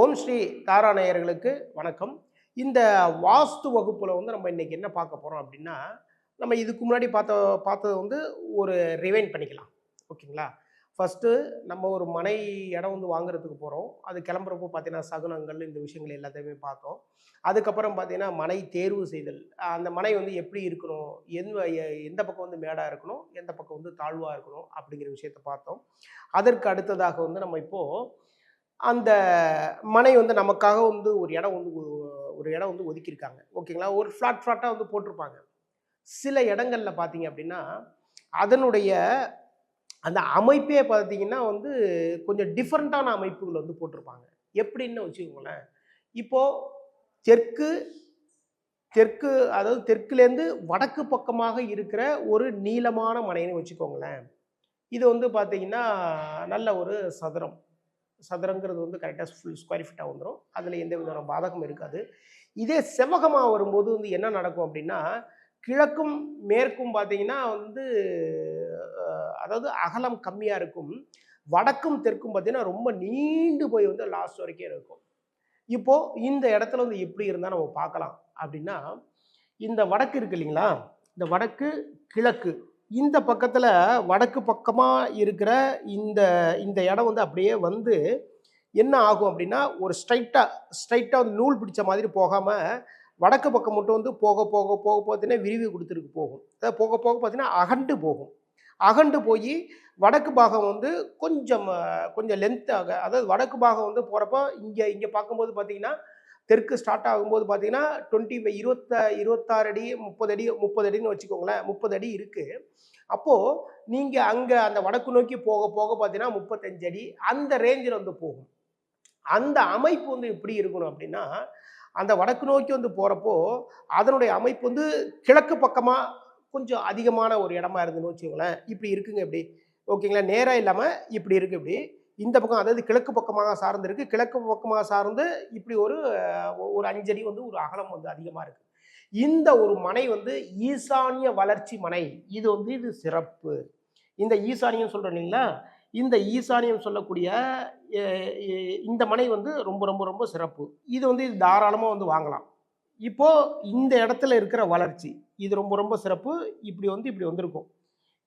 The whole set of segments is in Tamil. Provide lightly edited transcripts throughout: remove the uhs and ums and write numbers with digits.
ஓம் ஸ்ரீ தாரா நேயர்களுக்கு வணக்கம். இந்த வாஸ்து வகுப்புல நம்ம இன்னைக்கு என்ன பார்க்க போறோம் அப்படின்னா, நம்ம இதுக்கு முன்னாடி பார்த்தது ஒரு ரிவைண்ட் பண்ணிக்கலாம். ஓகேங்களா? ஃபர்ஸ்ட்டு நம்ம ஒரு மனை இடம் வாங்குறதுக்கு போறோம். அது கிளம்புறப்போ பார்த்தீங்கன்னா, சகுனங்கள் இந்த விஷயங்கள் எல்லாத்தையுமே பார்த்தோம். அதுக்கப்புறம் பார்த்தீங்கன்னா, மனை தேர்வு செய்தல். அந்த மனை எப்படி இருக்கணும்? எந்த பக்கம் மேடா இருக்கணும்? எந்த பக்கம் தாழ்வா இருக்கணும்? அப்படிங்கிற விஷயத்த பார்த்தோம். அதற்கு அடுத்ததாக நம்ம இப்போ அந்த மனை நமக்காக ஒரு இடம் ஒரு இடம் ஒதுக்கியிருக்காங்க. ஓகேங்களா? ஒரு ஃப்ளாட்டா போட்டிருப்பாங்க. சில இடங்கள்ல பார்த்தீங்க அப்படின்னா, அதனுடைய அந்த அமைப்பே பார்த்தீங்கன்னா கொஞ்சம் டிஃபரண்டான அமைப்புகள் போட்டிருப்பாங்க. எப்படின்னு வச்சுக்கோங்களேன். இப்போ தெற்கு தெற்கு அதாவது தெற்குலேருந்து வடக்கு பக்கமாக இருக்கிற ஒரு நீளமான மனைன்னு வச்சுக்கோங்களேன். இது பார்த்தீங்கன்னா, நல்ல ஒரு சதுரம். சதுரங்கிறது கரெக்டாக ஃபுல் ஸ்கொயர் ஃபீட்டாக வந்துடும். அதில் எந்த விதமான பாதகம் இருக்காது. இதே செவ்வகமாக வரும்போது என்ன நடக்கும் அப்படின்னா, கிழக்கும் மேற்கும் பார்த்தீங்கன்னா அதாவது அகலம் கம்மியாக இருக்கும். வடக்கும் தெற்கும் பார்த்தீங்கன்னா ரொம்ப நீண்டு போய் லாஸ்ட் வரைக்கும் இருக்கும். இப்போ இந்த இடத்துல எப்படி இருந்தால் நம்ம பார்க்கலாம் அப்படின்னா, இந்த வடக்கு இருக்கு இல்லைங்களா? இந்த வடக்கு கிழக்கு இந்த பக்கத்தில் வடக்கு பக்கமாக இருக்கிற இந்த இந்த இடம் அப்படியே என்ன ஆகும் அப்படின்னா, ஒரு ஸ்ட்ரைட்டாக நூல் பிடிச்ச மாதிரி போகாமல் வடக்கு பக்கம் மட்டும் போக போக போக பார்த்தீங்கன்னா விரிவு கொடுத்துருக்கு போகும். அதாவது போக போக பார்த்தீங்கன்னா அகண்டு போகும். அகண்டு போய் வடக்கு பாகம் கொஞ்சம் கொஞ்சம் லென்த்தாக, அதாவது வடக்கு பாகம் போகிறப்போ இங்கே இங்கே பார்க்கும்போது பார்த்தீங்கன்னா, தெற்கு ஸ்டார்ட் ஆகும்போது பார்த்தீங்கன்னா 26 அடி 30 அடின்னு வச்சுக்கோங்களேன். 30 அடி இருக்குது. அப்போது நீங்கள் அங்கே அந்த வடக்கு நோக்கி போக போக பார்த்தீங்கன்னா 35 அடி அந்த ரேஞ்சில் போகும். அந்த அமைப்பு எப்படி இருக்கணும் அப்படின்னா, அந்த வடக்கு நோக்கி போகிறப்போ அதனுடைய அமைப்பு கிழக்கு பக்கமாக கொஞ்சம் அதிகமான ஒரு இடமா இருந்துன்னு வச்சுக்கோங்களேன். இப்படி இருக்குங்க இப்படி. ஓகேங்களா? நேராக இல்லாமல் இப்படி இருக்குது இப்படி. இந்த பக்கம் அதாவது கிழக்கு பக்கமாக சார்ந்து இருக்குது. கிழக்கு பக்கமாக சார்ந்து இப்படி ஒரு ஒரு 5 அடி ஒரு அகலம் அதிகமாக இருக்குது. இந்த ஒரு மனை ஈசானிய வளர்ச்சி மனை. இது சிறப்பு. இந்த ஈசானியம் சொல்கிறோம் இல்லைங்களா? இந்த ஈசானியம் சொல்லக்கூடிய இந்த மனை ரொம்ப ரொம்ப ரொம்ப சிறப்பு. இது இது தாராளமாக வாங்கலாம். இப்போ இந்த இடத்துல இருக்கிற வளர்ச்சி இது ரொம்ப ரொம்ப சிறப்பு. இப்படி இப்படி வந்திருக்கும்.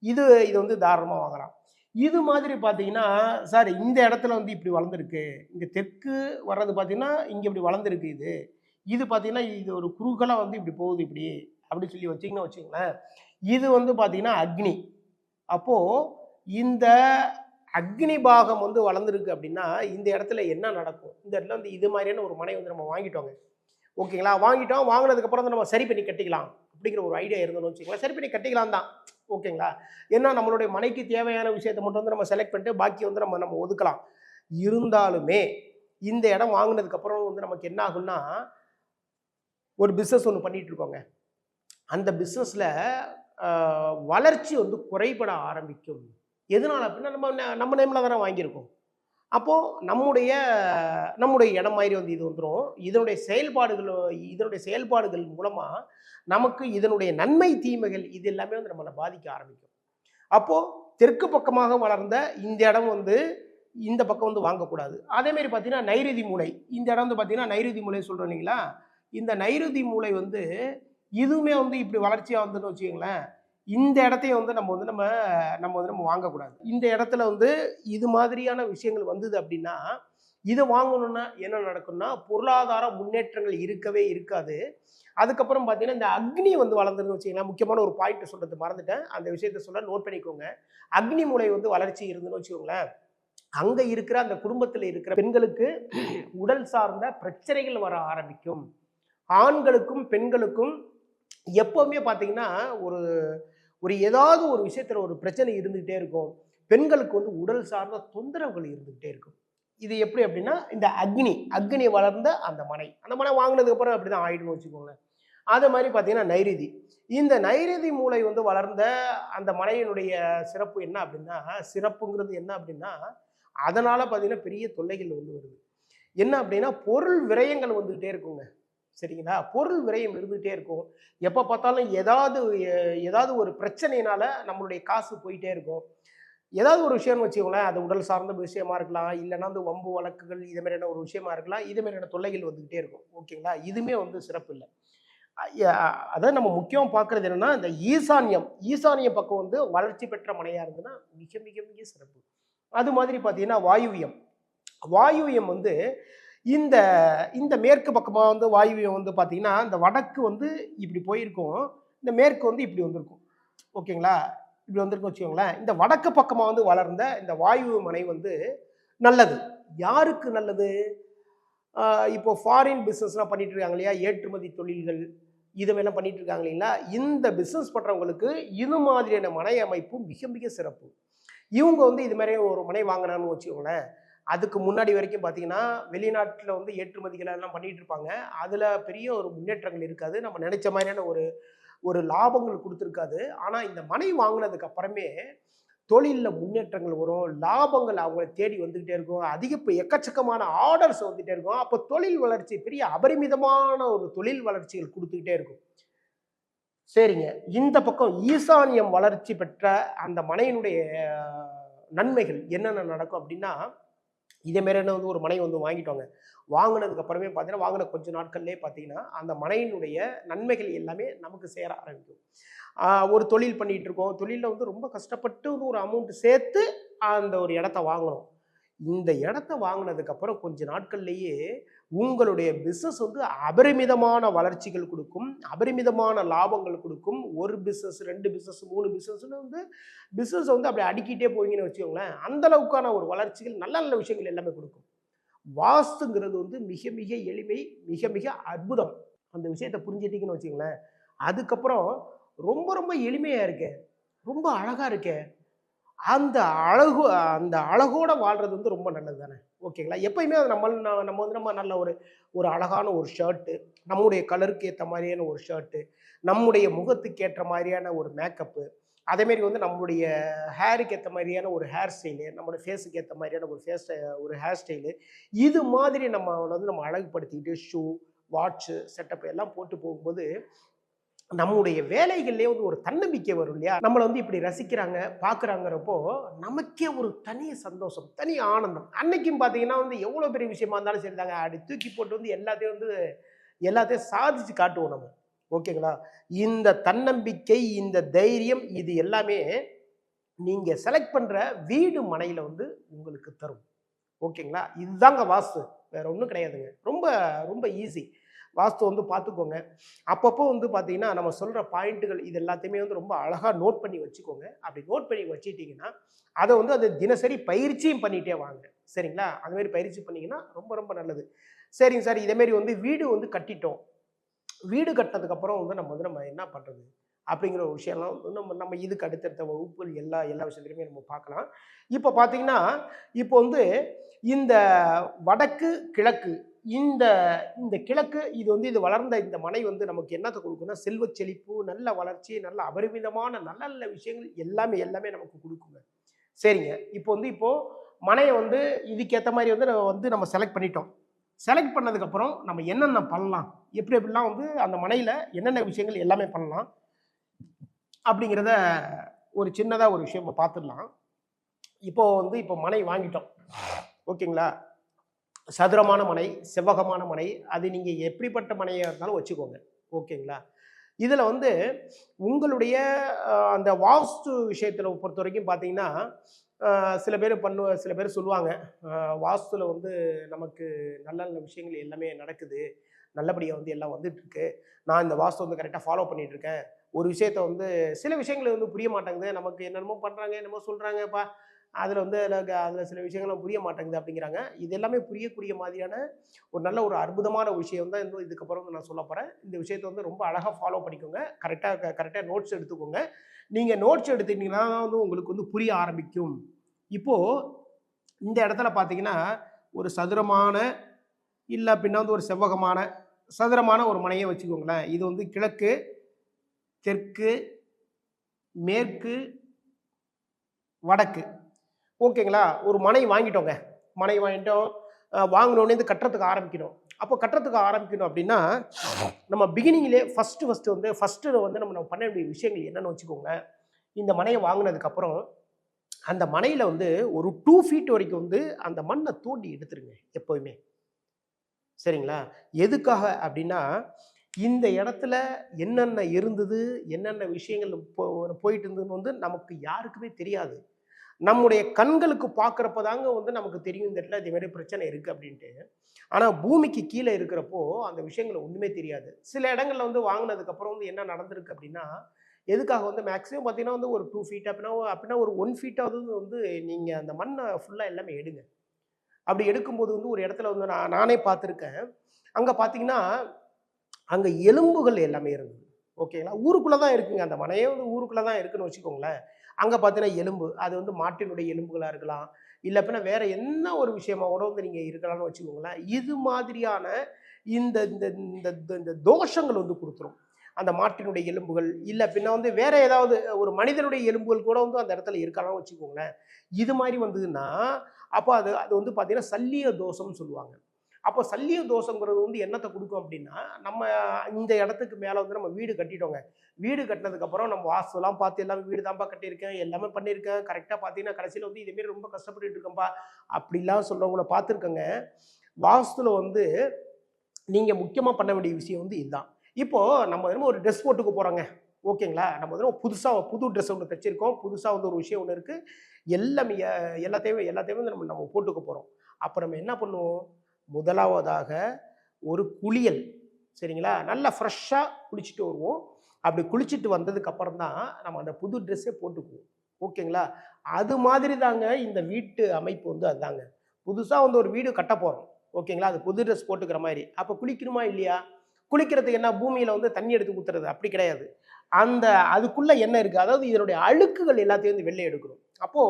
இது இது தாராளமாக வாங்கலாம். இது மாதிரி பார்த்தீங்கன்னா, சார் இந்த இடத்துல இப்படி வளர்ந்துருக்கு. இங்கே தெற்கு வர்றது பார்த்தீங்கன்னா இங்கே இப்படி வளர்ந்துருக்கு. இது பார்த்தீங்கன்னா இது ஒரு குறுகலாக இப்படி போகுது இப்படி அப்படி சொல்லி வச்சிங்கன்னா வச்சுங்களேன். இது பார்த்தீங்கன்னா அக்னி. அப்போது இந்த அக்னி பாகம் வளர்ந்துருக்கு அப்படின்னா இந்த இடத்துல என்ன நடக்கும்? இந்த இடத்துல இது மாதிரியான ஒரு மனை நம்ம வாங்கிட்டோங்க. ஓகேங்களா? வாங்கிட்டோம். வாங்கினதுக்கப்புறம் நம்ம சரி பண்ணி கட்டிக்கலாம் அப்படிங்கிற ஒரு ஐடியா இருந்தோம்னு வச்சுக்கலாம். சரி பண்ணி கட்டிக்கலாம் தான். ஓகேங்களா? ஏன்னா நம்மளுடைய மனைக்கு தேவையான விஷயத்தை மட்டும் நம்ம செலக்ட் பண்ணிட்டு பாக்கி நம்ம ஒதுக்கலாம். இருந்தாலுமே இந்த இடம் வாங்கினதுக்கப்புறம் நமக்கு என்ன ஆகும்னா, ஒரு பிஸ்னஸ் ஒன்று பண்ணிட்டு இருக்கோங்க. அந்த பிஸ்னஸில் வளர்ச்சி குறைபட ஆரம்பிக்கும். எதனால் அப்படின்னா நம்ம நேமில் தானே வாங்கியிருக்கோம். அப்போது நம்முடைய இடம் மாதிரி இது வந்துடும். இதனுடைய செயல்பாடுகள் மூலமாக நமக்கு இதனுடைய நன்மை தீமைகள் இது எல்லாமே நம்மளை பாதிக்க ஆரம்பிக்கும். அப்போது தெற்கு பக்கமாக வளர்ந்த இந்த இடம் இந்த பக்கம் வாங்கக்கூடாது. அதேமாரி பார்த்தீங்கன்னா நைருதி மூலை. இந்த இடம் பார்த்தீங்கன்னா நைருதி மூலை சொல்கிறோம் இல்லைங்களா? இந்த நைருதி மூலை இதுவுமே இப்படி வளர்ச்சியாக வந்துன்னு வச்சுக்கோங்களேன். இந்த இடத்தையும் நம்ம வாங்கக்கூடாது. இந்த இடத்துல இது மாதிரியான விஷயங்கள் வந்தது அப்படின்னா, இதை வாங்கணும்னா என்ன நடக்கும்னா, பொருளாதார முன்னேற்றங்கள் இருக்கவே இருக்காது. அதுக்கப்புறம் பார்த்தீங்கன்னா இந்த அக்னி வளர்ந்துருன்னு வச்சுக்கோங்களேன். முக்கியமான ஒரு பாயிண்ட் சொல்றது மறந்துட்டேன். அந்த விஷயத்த சொல்ல நோட் பண்ணிக்கோங்க. அக்னி மூலை வளர்ச்சி இருந்துன்னு வச்சுக்கோங்களேன். அங்கே இருக்கிற அந்த குடும்பத்தில் இருக்கிற பெண்களுக்கு உடல் சார்ந்த பிரச்சனைகள் வர ஆரம்பிக்கும். ஆண்களுக்கும் பெண்களுக்கும் எப்பவுமே பார்த்தீங்கன்னா ஒரு ஒரு ஏதாவது ஒரு விஷயத்துல ஒரு பிரச்சனை இருந்துகிட்டே இருக்கும். பெண்களுக்கு உடல் சார்ந்த தொந்தரவுகள் இருந்துகிட்டே இருக்கும். இது எப்படி அப்படின்னா, இந்த அக்னி வளர்ந்த அந்த மனை வாங்கினதுக்கு அப்புறம் அப்படிதான் ஆயிடும்னு வச்சுக்கோங்களேன். அது மாதிரி பார்த்தீங்கன்னா நைருதி. இந்த நைருதி மூலை வளர்ந்த அந்த மனையினுடைய சிறப்பு என்ன அப்படின்னா, சிறப்புங்கிறது என்ன அப்படின்னா, அதனால பார்த்தீங்கன்னா பெரிய தொல்லைகள் வருது. என்ன அப்படின்னா, பொருள் விரயங்கள் வந்துகிட்டே இருக்குங்க. சரிங்களா? பொருள் விரயம் இருந்துகிட்டே இருக்கும். எப்போ பார்த்தாலும் ஏதாவது ஒரு பிரச்சனையினால நம்மளுடைய காசு போயிட்டே இருக்கும். ஏதாவது ஒரு விஷயம்னு வச்சுக்கோங்களேன், அது உடல் சார்ந்த விஷயமா இருக்கலாம், இல்லைன்னா வந்து வம்பு வழக்குகள் இது மாதிரியான ஒரு விஷயமா இருக்கலாம், இது மாதிரியான தொல்லைகள் வந்துகிட்டே இருக்கும். ஓகேங்களா? இதுவுமே வந்து சிறப்பு இல்ல. அ ய அதாவது நம்ம முக்கியமா பார்க்கிறது என்னன்னா, இந்த ஈசானிய பக்கம் வந்து வளர்ச்சி பெற்ற மனையா இருந்ததுன்னா, மிக மிக மிக சிறப்பு. அது மாதிரி பார்த்தீங்கன்னா, வாயுவியம். வாயுவியம் வந்து இந்த இந்த மேற்கு பக்கமா வந்து வாயுவியம் வந்து பார்த்தீங்கன்னா, இந்த வடக்கு வந்து இப்படி போயிருக்கும். இந்த மேற்கு வந்து இப்படி வந்திருக்கும். ஓகேங்களா? இப்படி வந்திருக்குன்னு வச்சுக்கோங்களேன். இந்த வடக்கு பக்கமா வந்து வளர்ந்த இந்த வாயு மனை வந்து நல்லது. யாருக்கு நல்லது? ஆ இப்போ ஃபாரின் பிசினஸ்லாம் பண்ணிட்டு இருக்காங்க இல்லையா? ஏற்றுமதி தொழில்கள், இதுவெல்லாம் பண்ணிட்டு இருக்காங்க இல்லைங்களா? இந்த பிசினஸ் பண்றவங்களுக்கு இது மாதிரியான மனை அமைப்பு மிக மிக சிறப்பு. இவங்க வந்து இது மாரி ஒரு மனை வாங்குனாங்கன்னு வச்சுக்கோங்களேன், அதுக்கு முன்னாடி வரைக்கும் பார்த்தீங்கன்னா, வெளிநாட்டுல வந்து ஏற்றுமதிகள் எல்லாம் பண்ணிட்டு இருப்பாங்க. அதுல பெரிய ஒரு முன்னேற்றங்கள் இருக்காது. நம்ம நெனைச்ச மாரியான ஒரு ஒரு லாபங்கள் குடுத்துருக்காது. ஆனா இந்த மனை வாங்குனதுக்கு அப்புறமே தொழில்ல முன்னேற்றங்கள் வரும். லாபங்கள் அவங்கள தேடி வந்துகிட்டே இருக்கும். எக்கச்சக்கமான ஆர்டர்ஸ் வந்துட்டே இருக்கும். அப்ப தொழில் வளர்ச்சி பெரிய அபரிமிதமான ஒரு தொழில் வளர்ச்சிகள் குடுத்துக்கிட்டே இருக்கும். சரிங்க. இந்த பக்கம் ஈசானியம் வளர்ச்சி பெற்ற அந்த மனையினுடைய நன்மைகள் என்னென்ன நடக்கும் அப்டின்னா, இதே மாரியான வந்து ஒரு மனை வந்து வாங்கிட்டோங்க. வாங்குனதுக்கு அப்புறமே பார்த்தீங்கன்னா, வாங்குன கொஞ்ச நாட்கள்லயே பார்த்தீங்கன்னா, அந்த மனையினுடைய நன்மைகள் எல்லாமே நமக்கு சேர ஆரம்பிக்கும். ஒரு தொழில் பண்ணிட்டு இருக்கோம். தொழில்ல வந்து ரொம்ப கஷ்டப்பட்டு ஒரு அமௌண்ட் சேர்த்து அந்த ஒரு இடத்த வாங்குனோம். இந்த இடத்த வாங்குனதுக்கு அப்புறம் கொஞ்ச நாட்கள்லயே உங்களுடைய பிசினஸ் வந்து அபரிமிதமான வளர்ச்சிகள் குடுக்கும். அபரிமிதமான லாபங்கள் குடுக்கும். 1 பிசினஸ், 2 பிசினஸ், 3 பிசினஸ்ன்னு வந்து பிசினஸ் வந்து அப்படியே அடுக்கிட்டே போவீங்கன்னு வச்சுக்கோங்களேன். அந்த அளவுக்கான ஒரு வளர்ச்சிகள் நல்ல நல்ல விஷயங்கள் எல்லாமே குடுக்கும். வாஸ்துங்கிறது வந்து மிக மிக எளிமை, மிக மிக அற்புதம். அந்த விஷயத்த புரிஞ்சுட்டீங்கன்னு வச்சுக்கங்களேன். அதுக்கப்புறம் ரொம்ப ரொம்ப எளிமையா இருக்கே. ரொம்ப அழகா இருக்கே. அந்த அழகு அந்த அழகோட வாழ்றது வந்து ரொம்ப நல்லது தானே. ஓகேங்களா? எப்பயுமே அது நம்ம வந்து நம்ம நல்ல ஒரு ஒரு அழகான ஒரு ஷர்ட்டு, நம்முடைய கலருக்கு ஏத்த மாரியான ஒரு ஷர்ட்டு, நம்முடைய முகத்துக்கு ஏற்ற மாரியான ஒரு மேக்கப்பு, அதேமாரி வந்து நம்முடைய ஹேருக்கு ஏத்த மாரியான ஒரு ஹேர் ஸ்டைலு, நம்முடைய ஃபேஸுக்கு ஏத்த மாரியான ஒரு ஹேர் ஸ்டைலு, இது மாதிரி நம்ம வந்து நம்ம அழகுபடுத்திக்கிட்டு ஷூ, வாட்சு, செட்டப் எல்லாம் போட்டு போகும்போது நம்முடைய வேலைகள்லயே வந்து ஒரு தன்னம்பிக்கை வரும் இல்லையா? நம்மள வந்து இப்படி ரசிக்கிறாங்க, பார்க்குறாங்கிறப்போ, நமக்கே ஒரு தனி சந்தோஷம், தனி ஆனந்தம். அன்னைக்கும் பார்த்தீங்கன்னா வந்து எவ்வளோ பெரிய விஷயமா இருந்தாலும் சரிதாங்க, அப்படி தூக்கி போட்டு வந்து எல்லாத்தையும் சாதிச்சு காட்டுவோம் நம்ம. ஓகேங்களா? இந்த தன்னம்பிக்கை, இந்த தைரியம் இது எல்லாமே நீங்க செலக்ட் பண்ற வீடு, மனையில வந்து உங்களுக்கு தரும். ஓகேங்களா? இதுதாங்க வாஸ்து. வேற ஒண்ணும் கிடையாதுங்க. ரொம்ப ரொம்ப ஈஸி. வாஸ்து வந்து பார்த்துக்கோங்க. அப்பப்போ வந்து பார்த்தீங்கன்னா, நம்ம சொல்ற பாயிண்ட்டுகள் இது எல்லாத்தையுமே வந்து ரொம்ப அழகா நோட் பண்ணி வச்சுக்கோங்க. அப்படி நோட் பண்ணி வச்சுட்டீங்கன்னா, அத வந்து அது தினசரி பயிற்சியும் பண்ணிட்டே வாங்க. சரிங்களா? அது மாரி பயிற்சி பண்ணீங்கன்னா, ரொம்ப ரொம்ப நல்லது. சரிங்க சார், இதே மாரி வந்து வீடு வந்து கட்டிட்டோம். வீடு கட்டினதுக்கப்புறம் வந்து நம்ம என்ன பண்றது? அப்படிங்கிற ஒரு விஷயம்லாம் வந்து நம்ம நம்ம இதுக்கு அடுத்தடுத்த வகுப்புகள் எல்லா விஷயத்துலையுமே நம்ம பார்க்கலாம். இப்போ பார்த்தீங்கன்னா, இப்போ வந்து இந்த வடக்கு, கிழக்கு இந்த இந்த கிழக்கு இது வளர்ந்த இந்த மனை வந்து நமக்கு என்னத்த குடுக்கும்னா, செல்வச் செழிப்பு, நல்ல வளர்ச்சி, நல்ல அபரிமிதமான நல்ல நல்ல விஷயங்கள் எல்லாமே நமக்கு குடுக்குங்க. சரிங்க. இப்போ மனைய வந்து இதுக்கு ஏத்த மாரி வந்து நம்ம செலக்ட் பண்ணிட்டோம். செலக்ட் பண்ணதுக்கப்புறம் நம்ம என்னென்ன பண்ணலாம்? எப்படிலாம் வந்து அந்த மனையில என்னென்ன விஷயங்கள் எல்லாமே பண்ணலாம்? அப்படிங்கிறத ஒரு சின்னதா ஒரு விஷயம் பார்த்துடலாம். இப்போ மனை வாங்கிட்டோம். ஓகேங்களா? சதுரமான மனை, செவ்வகமான மனை, அது நீங்க எப்படிப்பட்ட மனையா இருந்தாலும் வச்சுக்கோங்க. ஓகேங்களா? இதுல வந்து உங்களுடைய அந்த வாஸ்து விஷயத்துல பொறுத்தவரைக்கும் பார்த்தீங்கன்னா, அ சில பேர் சொல்லுவாங்க, வாஸ்துல வந்து நமக்கு நல்ல நல்ல விஷயங்கள் எல்லாமே நடக்குது. நல்லபடியா வந்து எல்லாம் வந்துட்டுருக்கு. நான் இந்த வாஸ்து வந்து கரெக்ட்டா ஃபாலோ பண்ணிட்டு இருக்கேன். ஒரு விஷயத்த வந்து சில விஷயங்கள் வந்து புரிய மாட்டேங்குது. நமக்கு என்னென்னமோ பண்றாங்க, என்னமோ சொல்றாங்கப்பா. அதுல சில விஷயங்கள்லாம் புரிய மாட்டேங்குது அப்படிங்கிறாங்க. இது எல்லாமே புரியக்கூடிய மாதிரியான ஒரு நல்ல ஒரு அற்புதமான விஷயம் தான் இன்னும் இதுக்கப்புறம் வந்து நான் சொல்லப் போறேன். இந்த விஷயத்த வந்து ரொம்ப அழகா ஃபாலோ பண்ணிக்கோங்க. கரெக்ட்டா நோட்ஸ் எடுத்துக்கோங்க. நீங்க நோட்ஸ் எடுத்துக்கிட்டீங்கன்னா வந்து உங்களுக்கு வந்து புரிய ஆரம்பிக்கும். இப்போ இந்த இடத்துல பார்த்தீங்கன்னா, ஒரு சதுரமான இல்ல அப்படின்னா வந்து ஒரு செவ்வகமான, சதுரமான ஒரு மனைய வச்சுக்கோங்களேன். இது வந்து கிழக்கு, தெற்கு, மேற்கு, வடக்கு. ஓகேங்களா? ஒரு மனை வாங்கிட்டோங்க. மனை வாங்கிட்டோம். வாங்குனோனே இது கட்டுறதுக்கு ஆரம்பிக்கணும். அப்போ கட்டுறதுக்கு ஆரம்பிக்கணும் அப்படின்னா, நம்ம பிகினிங்லயே ஃபர்ஸ்ட்டு வந்து நம்ம பண்ண வேண்டிய விஷயங்கள் என்னன்னு வச்சுக்கோங்களேன். இந்த மனைய வாங்குனதுக்கு அப்புறம், அந்த மனையில் வந்து ஒரு 2 ஃபீட் வரைக்கும் வந்து அந்த மண்ணை தோண்டி எடுத்துருங்க எப்போவுமே. சரிங்களா? எதுக்காக அப்படின்னா, இந்த இடத்துல என்னென்ன இருந்தது, என்னென்ன விஷயங்கள் போயிட்டு இருந்ததுன்னு வந்து நமக்கு யாருக்குமே தெரியாது. நம்முடைய கண்களுக்கு பார்க்குறப்ப தாங்க வந்து நமக்கு தெரியும் இந்த இடத்துல இது மாரி பிரச்சனை இருக்கு அப்படின்ட்டு. ஆனா பூமிக்கு கீழ இருக்கிறப்போ அந்த விஷயங்கள் ஒண்ணுமே தெரியாது. சில இடங்கள்ல வந்து வாங்குனதுக்கு அப்புறம் வந்து என்ன நடந்திருக்கு அப்படின்னா, எதுக்காக வந்து மேக்ஸிமம் பார்த்தீங்கன்னா வந்து ஒரு 2 ஃபீட் அப்படின்னா ஒரு 1 ஃபீட்டாவது வந்து நீங்க அந்த மண்ண ஃபுல்லா எல்லாமே எடுங்க. அப்படி எடுக்கும்போது வந்து ஒரு இடத்துல வந்து நானே பார்த்துருக்கேன். அங்க பார்த்தீங்கன்னா, அங்க எலும்புகள் எல்லாமே இருந்தது. ஓகேங்களா? ஊருக்குள்ள தான் இருக்குங்க. அந்த மனையே வந்து ஊருக்குள்ள தான் இருக்குன்னு வச்சுக்கோங்களேன். அங்க பார்த்தீங்கன்னா எலும்பு. அது வந்து மாட்டினுடைய எலும்புகளா இருக்கலாம். இல்ல அப்படின்னா வேற என்ன ஒரு விஷயமா கூட வந்து நீங்க இருக்கலாம்னு வச்சுக்கோங்களேன். இது மாதிரியான இந்த இந்த இந்த இந்த தோஷங்கள் வந்து குடுத்துரும். அந்த மாட்டினுடைய எலும்புகள், இல்ல பின்ன வந்து வேற ஏதாவது ஒரு மனிதனுடைய எலும்புகள் கூட வந்து அந்த இடத்துல இருக்கலாம்னு வச்சுக்கோங்களேன். இது மாரி வந்ததுன்னா, அப்ப அது அது வந்து பார்த்தீங்கன்னா, சல்லிய தோஷம்னு சொல்லுவாங்க. அப்போ சல்லிய தோஷங்கிறது வந்து என்னத்த குடுக்கும் அப்டின்னா, நம்ம இந்த இடத்துக்கு மேல வந்து நம்ம வீடு கட்டிட்டோங்க. வீடு கட்டினதுக்கப்புறம் நம்ம வாஸ்துலாம் பார்த்து எல்லாமே வீடு தான்ப்பா கட்டியிருக்கேன், எல்லாமே பண்ணியிருக்கேன். கரெக்ட்டா பார்த்தீங்கன்னா, கடைசியில வந்து இதே மாரி ரொம்ப கஷ்டப்பட்டுட்டு இருக்கேன்ப்பா, அப்டிலாம் சொல்றவங்கள பார்த்துருக்கேங்க. வாஸ்துல வந்து நீங்க முக்கியமா பண்ண வேண்டிய விஷயம் வந்து இதுதான். இப்போ நம்ம என்னமோ ஒரு ட்ரெஸ் போட்டுக்க போறோங்க. ஓகேங்களா? நம்ம என்னமோ புதுசா புது ட்ரெஸ் ஒண்ணு தச்சிருக்கோம். புதுசா வந்து ஒரு விஷயம் ஒண்ணு இருக்கு. எல்லாமே எல்லாத்தையுமே எல்லாத்தையுமே வந்து நம்ம நம்ம போட்டுக்க போறோம். அப்ப நம்ம என்ன பண்ணுவோம்? முதலாவதாக ஒரு குளியல். சரிங்களா? நல்லா ஃப்ரெஷ்ஷா குளிச்சுட்டு வருவோம். அப்படி குளிச்சுட்டு வந்ததுக்கு அப்புறம் தான் நம்ம அந்த புது ட்ரெஸ்ஸே போட்டுக்குவோம். ஓகேங்களா? அது மாதிரி தாங்க இந்த வீட்டு அமைப்பு வந்து அதாங்க. புதுசா வந்து ஒரு வீடு கட்டப் போறோம். ஓகேங்களா? அது புது ட்ரெஸ் போட்டுக்கிற மாரி. அப்ப குளிக்கணுமா இல்லையா? குளிக்கிறதுக்கு என்ன பூமியில வந்து தண்ணி எடுத்து ஊத்துறது அப்படி கிடையாது. அந்த அதுக்குள்ள என்ன இருக்கு? அதாவது இதனுடைய அழுக்குகள் எல்லாத்தையும் வந்து வெளில எடுக்கணும். அப்போ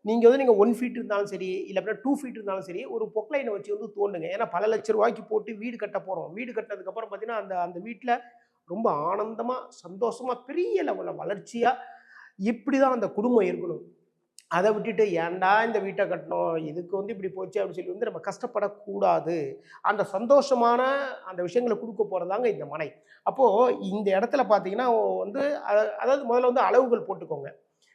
நீங்க வந்து நீங்க 1 ஃபீட் இருந்தாலும் சரி, இல்ல அப்படின்னா 2 ஃபீட் இருந்தாலும் சரி, ஒரு பொக்லைன வச்சு வந்து தோண்டுங்க. ஏன்னா பல லட்சம் ரூபாய்க்கு போட்டு வீடு கட்ட போறோம். வீடு கட்டினதுக்கு அப்புறம் பார்த்தீங்கன்னா, அந்த அந்த வீட்ல ரொம்ப ஆனந்தமா, சந்தோஷமா, பெரிய லெவல்ல வளர்ச்சியா இப்படிதான் அந்த குடும்பம் இருக்கணும். அத விட்டுட்டு ஏன்டா இந்த வீட்ட கட்டினோம்? இதுக்கு வந்து இப்படி போச்சு அப்படின்னு சொல்லி வந்து நம்ம கஷ்டப்படக்கூடாது. அந்த சந்தோஷமான அந்த விஷயங்கள குடுக்க போறதாங்க இந்த மனை. அப்போ இந்த இடத்துல பார்த்தீங்கன்னா வந்து அதாவது முதல்ல வந்து அளவுகள் போட்டுக்கோங்க.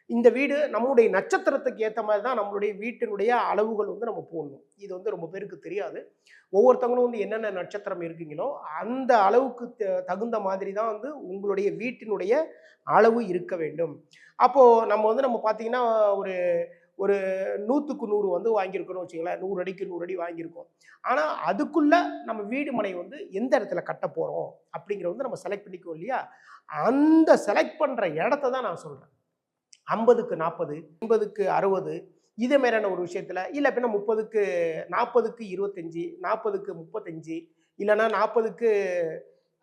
இந்த வீடு நம்முடைய நட்சத்திரத்துக்கு ஏத்த மாரி தான் நம்மளுடைய வீட்டினுடைய அளவுகள் வந்து நம்ம போடணும். இது வந்து ரொம்ப பேருக்கு தெரியாது. ஒவ்வொருத்தவங்களும் வந்து என்னென்ன நட்சத்திரம் இருக்கீங்களோ, அந்த அளவுக்கு தகுந்த மாதிரி தான் வந்து உங்களுடைய வீட்டினுடைய அளவு இருக்க வேண்டும். அப்போ நம்ம பார்த்தீங்கன்னா, ஒரு ஒரு 100க்கு 100 வந்து வாங்கியிருக்கோம்னு வச்சுக்கங்களேன். 100 அடிக்கு 100 அடி வாங்கியிருக்கோம். ஆனா, அதுக்குள்ள நம்ம வீடு மனை வந்து எந்த இடத்துல கட்டப் போறோம் அப்படிங்கிறத வந்து நம்ம செலக்ட் பண்ணிக்குவோம் இல்லையா? அந்த செலக்ட் பண்ற இடத்த தான் நான் சொல்றேன். 50க்கு 40, 80க்கு 60 இதே மாரியான ஒரு விஷயத்துல, இல்ல அப்படின்னா 30க்கு 40க்கு 25, 40க்கு 35 இல்லன்னா 40க்கு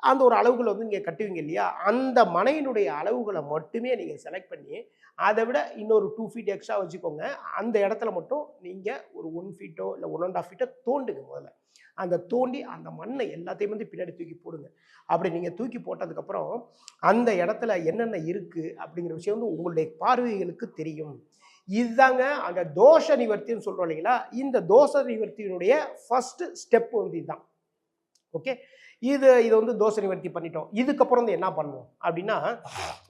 அந்த ஒரு அளவுகள வந்து நீங்க கட்டுவீங்க இல்லையா? அந்த மனையினுடைய அளவுகள மட்டுமே நீங்க செலக்ட் பண்ணி, அத விட இன்னொரு 2 ஃபீட் எக்ஸ்ட்ரா வச்சுக்கோங்க. அந்த இடத்துல மட்டும் நீங்க ஒரு 1 ஃபீட்டோ இல்ல 1 1/2 ஃபீட்டோ தோண்டுங்க முதல்ல. அந்த தோண்டி அந்த மண்ண எல்லாத்தையும் வந்து பின்னாடி தூக்கி போடுங்க. அப்படி நீங்க தூக்கி போட்டதுக்கப்புறம், அந்த இடத்துல என்னென்ன இருக்கு அப்படிங்கிற விஷயம் வந்து உங்களுடைய பார்வைகளுக்கு தெரியும். இதுதாங்க அந்த தோஷ நிவர்த்தின்னு சொல்றோம் இல்லைங்களா? இந்த தோஷ நிவர்த்தியினுடைய ஃபர்ஸ்ட் ஸ்டெப் வந்து இதுதான். ஓகே. இது வந்து தோஷ நிவர்த்தி பண்ணிட்டோம். இதுக்கப்புறம் வந்து என்ன பண்ணணும் அப்படின்னா,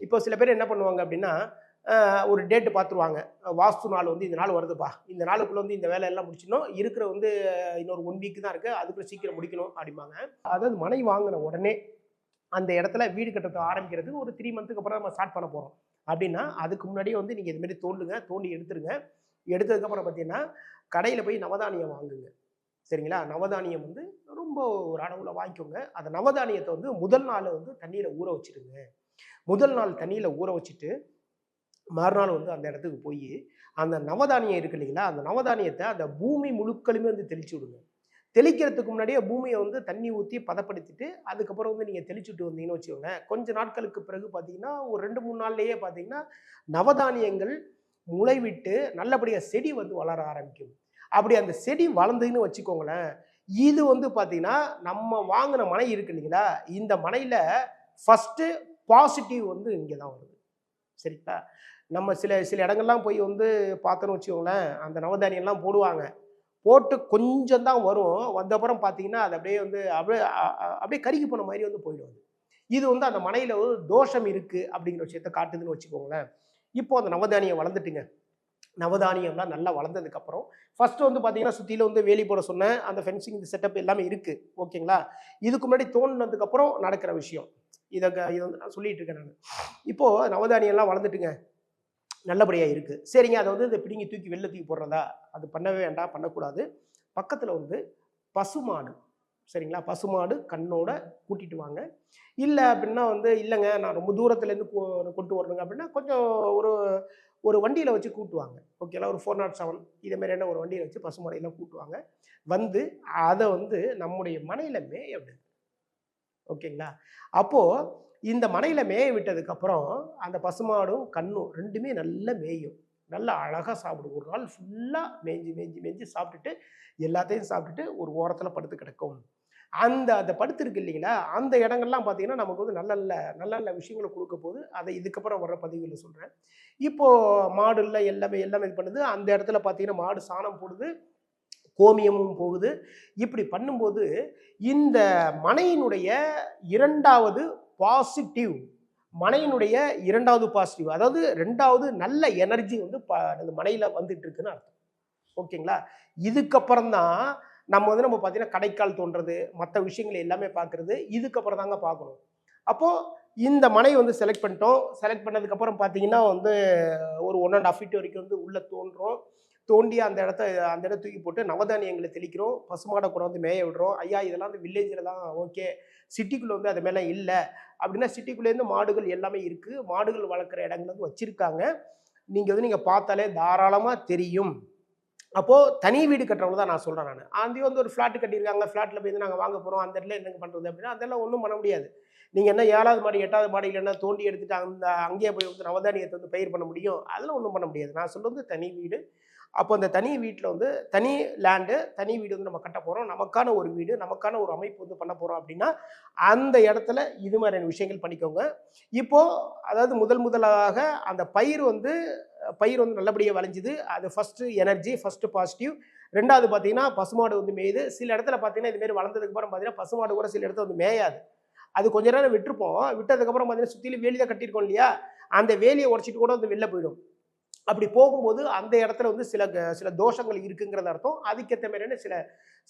இப்போ சில பேர் என்ன பண்ணுவாங்க அப்படின்னா, ஒரு டேட் பார்த்துருவாங்க. வாஸ்து நாள் வந்து இந்த நாள் வருதுப்பா. இந்த நாளுக்குள்ள வந்து இந்த வேலையெல்லாம் முடிச்சிடணும். இருக்கிற வந்து இன்னொரு 1 வீக் தான் இருக்கு. அதுக்குள்ள சீக்கிரம் முடிக்கணும் அப்படிம்பாங்க. அதாவது மனை வாங்குன உடனே அந்த இடத்துல வீடு கட்டத்த ஆரம்பிக்கிறதுக்கு ஒரு 3 மந்த்துக்கு அப்புறம் நம்ம ஸ்டார்ட் பண்ண போறோம். அப்படின்னா, அதுக்கு முன்னாடியே வந்து நீங்க இது மாரி தோண்டுங்க. தோண்டி எடுத்துருங்க. எடுத்ததுக்கப்புறம் பார்த்தீங்கன்னா, கடையில போய் நவதானியம் வாங்குங்க. சரிங்களா? நவதானியம் வந்து ரொம்ப ஒரு அளவுல வாங்கிக்கோங்க. அந்த நவதானியத்த வந்து முதல் நாள் வந்து தண்ணீல ஊற வச்சுருங்க. முதல் நாள் தண்ணீல ஊற வச்சுட்டு, மறுநாள் வந்து அந்த இடத்துக்கு போயி, அந்த நவதானியம் இருக்கு இல்லைங்களா? அந்த நவதானியத்த அந்த பூமி முழுக்களுமே வந்து தெளிச்சு விடுங்க. தெளிக்கிறதுக்கு முன்னாடியே பூமிய வந்து தண்ணி ஊத்தி பதப்படுத்திட்டு, அதுக்கப்புறம் வந்து நீங்க தெளிச்சுட்டு வந்தீங்கன்னு வச்சுக்கோங்களேன், கொஞ்ச நாட்களுக்கு பிறகு பார்த்தீங்கன்னா, ஒரு 2, 3 நாள்லயே பார்த்தீங்கன்னா, நவதானியங்கள் முளைவிட்டு நல்லபடியா செடி வந்து வளர ஆரம்பிக்கும். அப்படி அந்த செடி வளர்ந்ததுன்னு வச்சுக்கோங்களேன், இது வந்து பார்த்தீங்கன்னா, நம்ம வாங்குன மனை இருக்கு இல்லைங்களா? இந்த மனையில ஃபர்ஸ்ட்டு பாசிட்டிவ் வந்து இங்க தான் வருது. சரிங்களா? நம்ம சில சில இடங்கள்லாம் போய் வந்து பார்த்தோன்னு வச்சுக்கோங்களேன், அந்த நவதானியம்லாம் போடுவாங்க. போட்டு கொஞ்சம் தான் வரும். வந்தப்புறம் பார்த்தீங்கன்னா, அது அப்படியே வந்து அப்படியே அப்படியே கருகி போன மாரி வந்து போயிடும் அது. இது வந்து அந்த மனையில ஒரு தோஷம் இருக்கு அப்படிங்கிற விஷயத்த காட்டுதுன்னு வச்சுக்கோங்களேன். இப்போ அந்த நவதானியம் வளர்ந்துட்டுங்க. நவதானியம்லாம் நல்லா வளர்ந்ததுக்கப்புறம் ஃபர்ஸ்ட் வந்து பார்த்தீங்கன்னா சுற்றில வந்து வேலி போட சொன்னேன். அந்த ஃபென்சிங் இந்த செட்டப் எல்லாமே இருக்குது. ஓகேங்களா? இதுக்கு முன்னாடி தோண்டினதுக்கப்புறம் நடக்கிற விஷயம். இதை வந்து நான் சொல்லிட்டு இருக்கேன் நான். இப்போது நவதானியம்லாம் வளர்ந்துட்டுங்க. நல்லபடியாக இருக்குது. சரிங்க, அதை வந்து இதை பிடிங்கி தூக்கி வெளில தூக்கி போடுறதா? அது பண்ணவே வேண்டாம், பண்ணக்கூடாது. பக்கத்தில் வந்து பசுமாடு, சரிங்களா, பசுமாடு கண்ணோட கூட்டிட்டு வாங்க. இல்லை அப்படின்னா வந்து இல்லைங்க நான் ரொம்ப தூரத்துலேருந்து கொண்டு வரணுங்க அப்படின்னா கொஞ்சம் ஒரு ஒரு வண்டியில் வச்சு கூட்டுவாங்க. ஓகேங்களா, ஒரு 407 இதே மாதிரியான ஒரு வண்டியில் வச்சு பசுமாடையெல்லாம் கூட்டுவாங்க. வந்து அதை வந்து நம்முடைய மனையில் மேய விடுது. ஓகேங்களா, அப்போது இந்த மனையில் மேய விட்டதுக்கப்புறம் அந்த பசுமாடும் கண்ணும் ரெண்டுமே நல்லா மேயும், நல்லா அழகாக சாப்பிடும். ஒரு நாள் ஃபுல்லாக மேய்ஞ்சி மேய்ஞ்சி மேய்ஞ்சி சாப்பிட்டுட்டு எல்லாத்தையும் சாப்பிட்டுட்டு ஒரு ஓரத்தில் படுத்து கிடக்கும். அந்த அந்த படுத்திருக்கு இல்லைங்களா, அந்த இடங்கள்லாம் பார்த்தீங்கன்னா நமக்கு வந்து நல்ல நல்ல நல்ல நல்ல விஷயங்களை கொடுக்க போகுது. அதை இதுக்கப்புறம் வர்ற பதிவுகளில் சொல்கிறேன். இப்போது மாடுல எல்லாமே எல்லாமே இது பண்ணுது. அந்த இடத்துல பார்த்தீங்கன்னா மாடு சாணம் போடுது, கோமியமும் போகுது. இப்படி பண்ணும்போது இந்த மனையினுடைய இரண்டாவது பாசிட்டிவ், மனையினுடைய இரண்டாவது பாசிட்டிவ், அதாவது ரெண்டாவது நல்ல எனர்ஜி வந்து அந்த மனையில வந்துட்டு இருக்குன்னு அர்த்தம். ஓகேங்களா, இதுக்கப்புறம் தான் நம்ம பார்த்தீங்கன்னா கடைக்கால் தோன்றது, மற்ற விஷயங்கள் எல்லாமே பார்க்கறது இதுக்கப்புறம் தாங்க பார்க்கணும். அப்போ இந்த மனை வந்து செலக்ட் பண்ணிட்டோம். செலக்ட் பண்ணதுக்கப்புறம் பார்த்தீங்கன்னா வந்து ஒரு 1½ ஃபீட் வரைக்கும் வந்து உள்ள தோன்றோம். தோண்டி அந்த இடத்த தூக்கி போட்டு நவதானியங்களை தெளிக்கிறோம். பசுமாடை கூட வந்து மேய விடுறோம். ஐயா இதெல்லாம் வந்து வில்லேஜில் தான் ஓகே, சிட்டிக்குள்ளே வந்து அது மேலே இல்லை அப்படின்னா சிட்டிக்குள்ளேருந்து மாடுகள் எல்லாமே இருக்குது. மாடுகள் வளர்க்குற இடங்கள் வந்து வச்சுருக்காங்க. நீங்கள் பார்த்தாலே தாராளமாக தெரியும். அப்போது தனி வீடு கட்டுறவங்க தான் நான் சொல்கிறேன் நான். அங்கேயும் வந்து ஒரு ஃப்ளாட் கட்டியிருக்காங்க. ஃப்ளாட்டில் போய் நாங்கள் வாங்க போகிறோம். அந்த இடத்துல என்னங்க பண்ணுறது அப்படின்னா அதெல்லாம் ஒன்றும் பண்ண முடியாது. நீங்கள் என்ன 7வது மாடி 8வது மாடியில் என்ன தோண்டி எடுத்துட்டு அங்கேயே போய் வந்து நவதானியத்தை வந்து பயிர் பண்ண முடியும்? அதெல்லாம் ஒன்றும் பண்ண முடியாது. நான் சொல்கிறது தனி வீடு. அப்போ அந்த தனி வீட்டில் வந்து தனி லேண்டு, தனி வீடு வந்து நம்ம கட்ட போகிறோம். நமக்கான ஒரு வீடு, நமக்கான ஒரு அமைப்பு வந்து பண்ண போகிறோம் அப்படின்னா அந்த இடத்துல இது மாதிரியான விஷயங்கள் பண்ணிக்கோங்க. இப்போது அதாவது முதலாக அந்த பயிர் வந்து நல்லபடியாக விளைஞ்சுது. அது ஃபஸ்ட்டு எனர்ஜி, ஃபஸ்ட்டு பாசிட்டிவ். 2வது பார்த்தீங்கன்னா பசுமாடு வந்து மேயுது. சில இடத்துல பார்த்தீங்கன்னா இதுமாரி வளர்ந்ததுக்கு அப்புறம் பார்த்தீங்கன்னா பசுமாடு கூட சில இடத்துல வந்து மேயாது. அது கொஞ்ச நேரம் விட்டுருப்போம். விட்டதுக்கப்புறம் பார்த்தீங்கன்னா சுற்றிலும் வேலி தான் கட்டியிருக்கோம் இல்லையா, அந்த வேலியை உடச்சிட்டு கூட வந்து வெளில போயிடும். அப்படி போகும்போது அந்த இடத்துல வந்து சில தோஷங்கள் இருக்குங்கிறது அர்த்தம். அதுக்கேற்ற மாதிரியான சில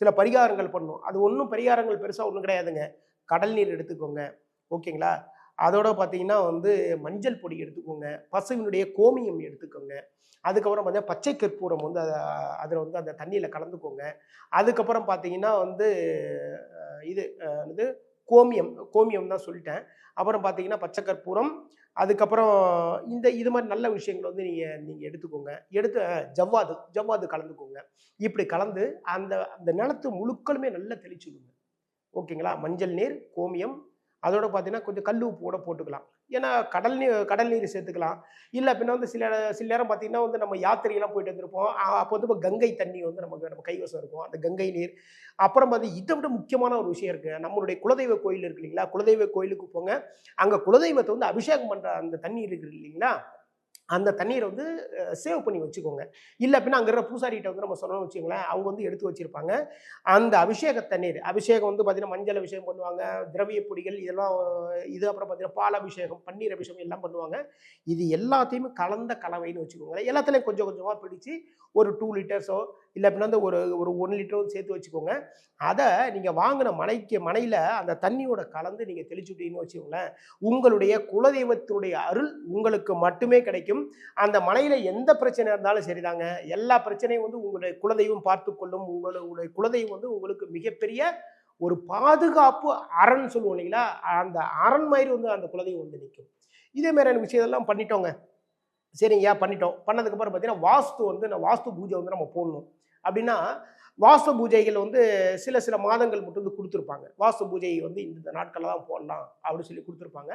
சில பரிகாரங்கள் பண்ணணும். அது ஒன்றும் பரிகாரங்கள் பெருசாக ஒன்றும் கிடையாதுங்க. கடல் நீர் எடுத்துக்கோங்க. ஓகேங்களா, அதோட பார்த்தீங்கன்னா வந்து மஞ்சள் பொடி எடுத்துக்கோங்க, பசுவினுடைய கோமியம் எடுத்துக்கோங்க. அதுக்கப்புறம் பார்த்தீங்கன்னா பச்சை கற்பூரம் வந்து அதில் வந்து அந்த தண்ணியில் கலந்துக்கோங்க. அதுக்கப்புறம் பார்த்தீங்கன்னா வந்து இது இது கோமியம் தான் சொல்லிட்டேன். அப்புறம் பார்த்தீங்கன்னா பச்சை கற்பூரம், அதுக்கப்புறம் இது மாதிரி நல்ல விஷயங்களை வந்து நீங்கள் எடுத்துக்கோங்க. எடுத்து ஜவ்வாது கலந்துக்கோங்க. இப்படி கலந்து அந்த அந்த நிலத்து முழுக்களுமே நல்லா தெளிச்சு விடுங்க. ஓகேங்களா, மஞ்சள் நீர், கோமியம், அதோட பார்த்தீங்கன்னா கொஞ்சம் கல் உப்பு கூட போட்டுக்கலாம். ஏன்னா கடல் நீர் சேர்த்துக்கலாம். இல்லை அப்படின்னா வந்து சில நேரம் பார்த்தீங்கன்னா வந்து நம்ம யாத்திரையெல்லாம் போயிட்டு வந்திருப்போம். அப்போ வந்து இப்போ கங்கை தண்ணி வந்து நம்ம கைவசம் இருக்கும். அந்த கங்கை நீர். அப்புறம் இதை விட முக்கியமான ஒரு விஷயம் இருக்குங்க. நம்மளுடைய குலதெய்வ கோயில் இருக்கு இல்லைங்களா, குலதெய்வ கோயிலுக்கு போங்க. அங்கே குலதெய்வத்தை வந்து அபிஷேகம் பண்ணுற அந்த தண்ணி இருக்குது இல்லைங்களா, அந்த தண்ணீரை வந்து சேவ் பண்ணி வச்சுக்கோங்க. இல்லை அப்படின்னா அங்கே இருக்கிற பூசாரிகிட்ட வந்து நம்ம சொன்னோம்னு வச்சுக்கோங்களேன், அவங்க வந்து எடுத்து வச்சிருப்பாங்க. அந்த அபிஷேக தண்ணீர், அபிஷேகம் வந்து பார்த்தீங்கன்னா மஞ்சள் அபிஷேகம் பண்ணுவாங்க, திரவிய பொடிகள் இதெல்லாம், இது அப்புறம் பார்த்தீங்கன்னா பால் அபிஷேகம், பன்னீர் அபிஷேகம் எல்லாம் பண்ணுவாங்க. இது எல்லாத்தையுமே கலந்த கலவைன்னு வச்சுக்கோங்க. எல்லாத்துலேயும் கொஞ்சம் கொஞ்சமாக பிடிச்சி ஒரு 2 லிட்டர்ஸோ இல்லை அப்படின்னா வந்து ஒரு 1 லிட்டரோ சேர்த்து வச்சுக்கோங்க. அதை நீங்கள் வாங்கின மனையில் அந்த தண்ணியோட கலந்து நீங்கள் தெளிச்சு விட்டீங்கன்னு வச்சுக்கோங்களேன், உங்களுடைய குலதெய்வத்தினுடைய அருள் உங்களுக்கு மட்டுமே கிடைக்கும். அந்த மனையில் எந்த பிரச்சனை இருந்தாலும் சரிதாங்க, எல்லா பிரச்சனையும் வந்து உங்களுடைய குலதெய்வம் பார்த்து கொள்ளும். உங்களுடைய குலதெய்வம் வந்து உங்களுக்கு மிகப்பெரிய ஒரு பாதுகாப்பு அரண் சொல்லுவோம் இல்லைங்களா, அந்த அரண் மாதிரி வந்து அந்த குலதெய்வம் வந்து நிற்கும். இதே மாதிரியான விஷயத்தெல்லாம் பண்ணிட்டோங்க. சரிங்கய்யா பண்ணிட்டோம். பண்ணதுக்கப்புறம் பார்த்தீங்கன்னா வாஸ்து பூஜை வந்து நம்ம போடணும். அப்படின்னா வாஸ்து பூஜைகள் வந்து சில மாதங்கள் மட்டும் வந்து கொடுத்துருப்பாங்க. வாஸ்து பூஜை வந்து இந்த நாட்களில் தான் போடலாம் அப்படின்னு சொல்லி கொடுத்துருப்பாங்க.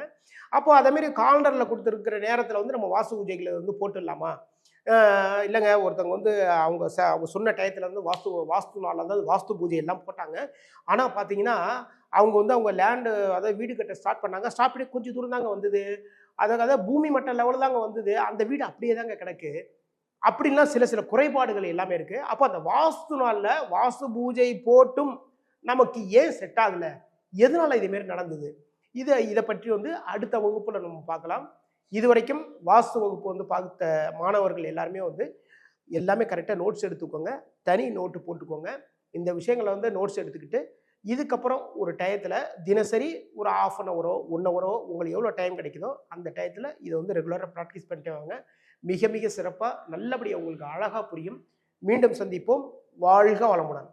அப்போ அதேமாரி காலண்டரில் கொடுத்துருக்கிற நேரத்தில் வந்து நம்ம வாஸ்து பூஜைகளை வந்து போட்டுடலாமா? இல்லைங்க, ஒருத்தவங்க வந்து அவங்க சொன்ன டயத்தில் வந்து வாஸ்து நாளில் வந்து வாஸ்து பூஜை எல்லாம் போட்டாங்க. ஆனால் பார்த்தீங்கன்னா அவங்க வந்து அவங்க லேண்டு, அதாவது வீடு கட்ட ஸ்டார்ட் பண்ணாங்க. ஸ்டார்ட் பண்ணி கொஞ்சம் தூரம் தாங்க வந்தது. அதாவது பூமி மட்ட லெவலில் தாங்க வந்தது. அந்த வீடு அப்படியே தாங்க கிடக்கு. அப்படின்லாம் சில குறைபாடுகள் எல்லாமே இருக்கு. அப்போ அந்த வாஸ்து நாளில் வாஸ்து பூஜை போட்டும் நமக்கு ஏன் செட் ஆகல, எதனால இதுமாரி நடந்தது, இதை பற்றி வந்து அடுத்த வகுப்புல நம்ம பார்க்கலாம். இதுவரைக்கும் வாஸ்து வகுப்பு வந்து பார்த்த மாணவர்கள் எல்லாருமே வந்து எல்லாமே கரெக்டாக நோட்ஸ் எடுத்துக்கோங்க, தனி நோட்டு போட்டுக்கோங்க. இந்த விஷயங்களை வந்து நோட்ஸ் எடுத்துக்கிட்டு இதுக்கப்புறம் ஒரு டயத்தில் தினசரி ஒரு ½ அன் ஹவரோ 1 ஹவரோ உங்களுக்கு எவ்வளோ டைம் கிடைக்குதோ அந்த டயத்தில் இதை வந்து ரெகுலராக ப்ராக்டிஸ் பண்ணிட்டு வாங்க. மிக மிக சிறப்பாக நல்லபடியாக உங்களுக்கு அழகாக புரியும். மீண்டும் சந்திப்போம். வாழ்க வளமுடன்.